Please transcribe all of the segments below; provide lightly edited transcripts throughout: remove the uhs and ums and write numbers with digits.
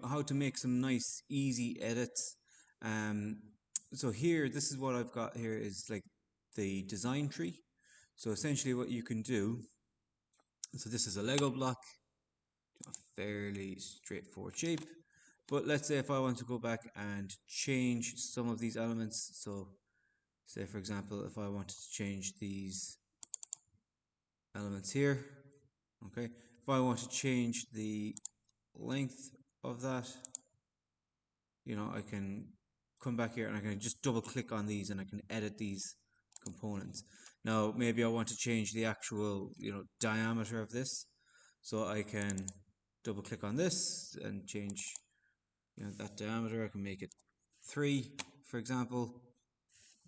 how to make some nice easy edits. Um, so here, this is what I've got here is like the design tree. So essentially what you can do, so this is a Lego block, a fairly straightforward shape. But let's say if I want to go back and change some of these elements, so say for example, if I wanted to change these elements here, okay, if I want to change the length of that, I can come back here and I can just double click on these and I can edit these components. Now maybe I want to change the actual diameter of this, so I can double click on this and change that diameter. I can make it 3 for example,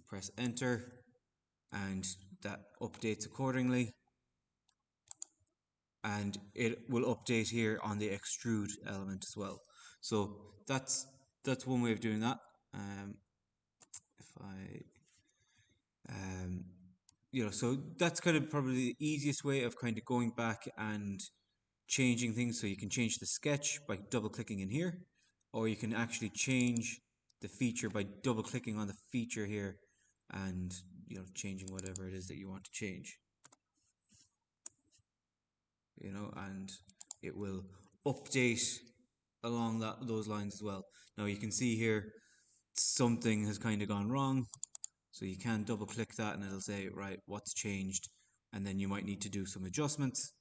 press enter, and that updates accordingly, and it will update here on the extrude element as well. So that's one way of doing that. If I so that's kind of probably the easiest way of kind of going back and changing things. So you can change the sketch by double clicking in here, or you can actually change the feature by double clicking on the feature here and changing whatever it is that you want to change, and it will update along those lines as well. Now you can see here something has kind of gone wrong, so you can double click that and it'll say, right, what's changed, and then you might need to do some adjustments.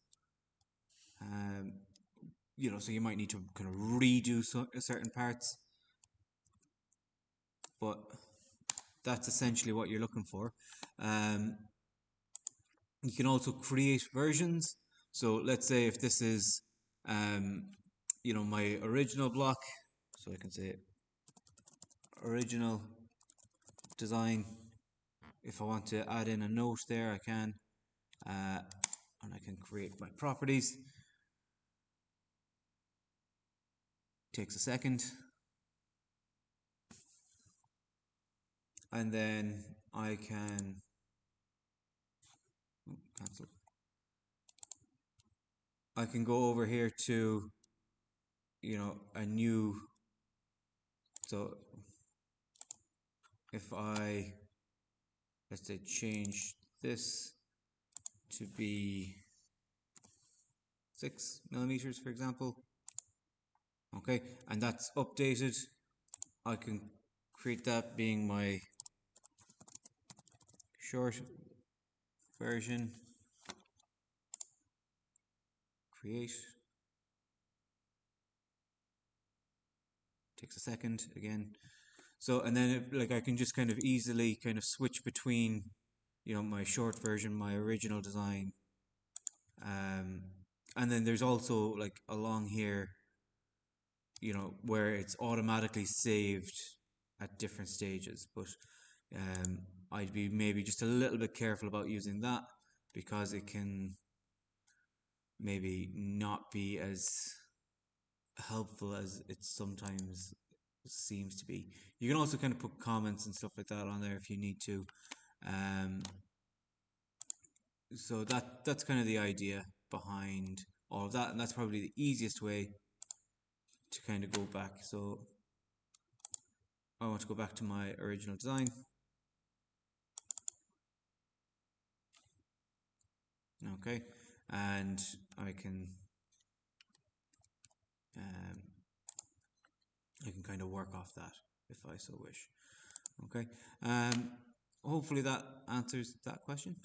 So you might need to kind of redo certain parts, but that's essentially what you're looking for. You can also create versions. So let's say if this is my original block, so I can say original design. If I want to add in a note there, I can, and I can create my properties. Takes a second, and then I can cancel. I can go over here to a new, so if I, let's say, change this to be 6 millimeters for example, okay, and that's updated, I can create that being my short version, create, takes a second again. So, and then I can just kind of easily kind of switch between my short version, my original design, and then there's also like along here where it's automatically saved at different stages, but I'd be maybe just a little bit careful about using that because it can maybe not be as helpful as it sometimes seems to be. You can also kind of put comments and stuff like that on there if you need to. So that's kind of the idea behind all of that, and that's probably the easiest way to kind of go back. So I want to go back to my original design. Okay, and I can kind of work off that if I so wish. Okay, hopefully that answers that question.